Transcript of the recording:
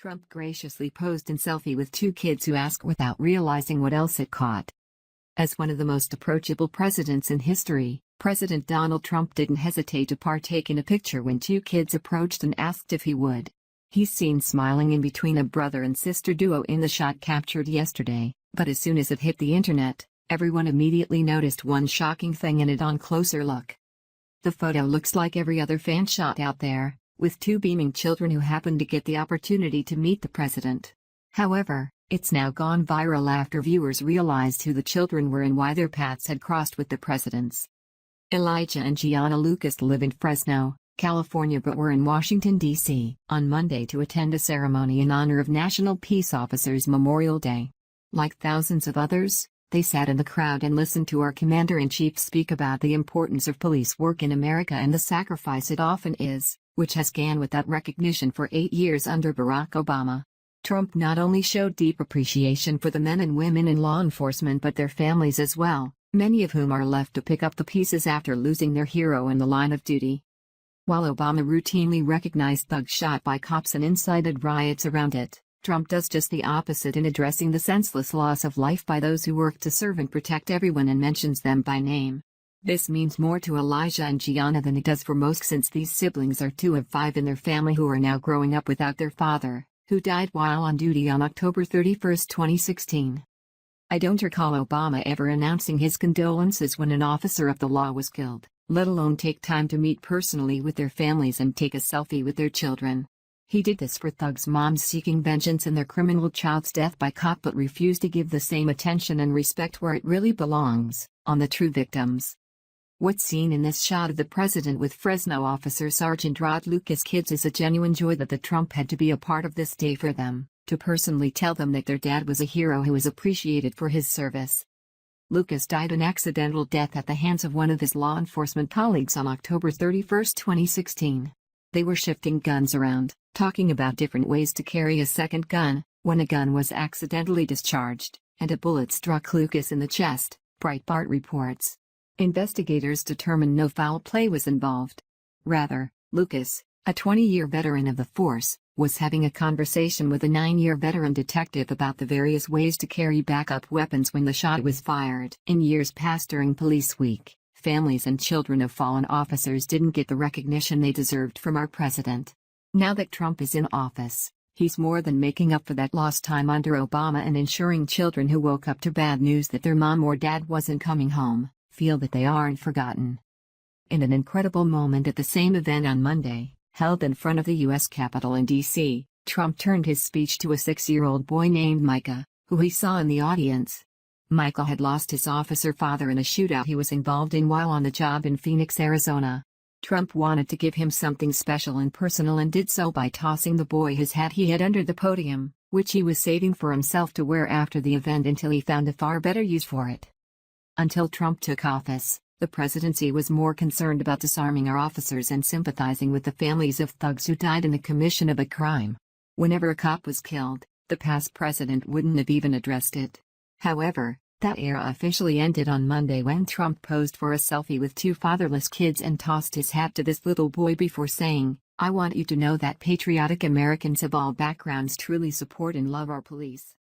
Trump graciously posed in selfie with two kids who ask without realizing what else it caught. As one of the most approachable presidents in history, President Donald Trump didn't hesitate to partake in a picture when two kids approached and asked if he would. He's seen smiling in between a brother and sister duo in the shot captured yesterday, but as soon as it hit the internet, everyone immediately noticed one shocking thing in it on closer look. The photo looks like every other fan shot out there, with two beaming children who happened to get the opportunity to meet the president. However, it's now gone viral after viewers realized who the children were and why their paths had crossed with the president's. Elijah and Gianna Lucas live in Fresno, California but were in Washington, D.C. on Monday to attend a ceremony in honor of National Peace Officers Memorial Day. Like thousands of others, they sat in the crowd and listened to our Commander-in-Chief speak about the importance of police work in America and the sacrifice it often is, which has gone without recognition for 8 years under Barack Obama. Trump not only showed deep appreciation for the men and women in law enforcement but their families as well, many of whom are left to pick up the pieces after losing their hero in the line of duty. While Obama routinely recognized thugs shot by cops and incited riots around it, Trump does just the opposite in addressing the senseless loss of life by those who work to serve and protect everyone and mentions them by name. This means more to Elijah and Gianna than it does for most, since these siblings are 2 of 5 in their family who are now growing up without their father, who died while on duty on October 31, 2016. I don't recall Obama ever announcing his condolences when an officer of the law was killed, let alone take time to meet personally with their families and take a selfie with their children. He did this for thugs' moms seeking vengeance in their criminal child's death by cop but refused to give the same attention and respect where it really belongs, on the true victims. What's seen in this shot of the president with Fresno officer Sergeant Rod Lucas' kids is a genuine joy that the Trump had to be a part of this day for them, to personally tell them that their dad was a hero who was appreciated for his service. Lucas died an accidental death at the hands of one of his law enforcement colleagues on October 31, 2016. They were shifting guns around, talking about different ways to carry a second gun, when a gun was accidentally discharged, and a bullet struck Lucas in the chest, Breitbart reports. Investigators determined no foul play was involved. Rather, Lucas, a 20-year veteran of the force, was having a conversation with a 9-year veteran detective about the various ways to carry backup weapons when the shot was fired. In years past during Police Week, families and children of fallen officers didn't get the recognition they deserved from our president. Now that Trump is in office, he's more than making up for that lost time under Obama and ensuring children who woke up to bad news that their mom or dad wasn't coming home feel that they aren't forgotten. In an incredible moment at the same event on Monday, held in front of the U.S. Capitol in D.C., Trump turned his speech to a 6-year-old boy named Micah, who he saw in the audience. Micah had lost his officer father in a shootout he was involved in while on the job in Phoenix, Arizona. Trump wanted to give him something special and personal and did so by tossing the boy his hat he had under the podium, which he was saving for himself to wear after the event until he found a far better use for it. Until Trump took office, the presidency was more concerned about disarming our officers and sympathizing with the families of thugs who died in the commission of a crime. Whenever a cop was killed, the past president wouldn't have even addressed it. However, that era officially ended on Monday when Trump posed for a selfie with 2 fatherless kids and tossed his hat to this little boy before saying, "I want you to know that patriotic Americans of all backgrounds truly support and love our police."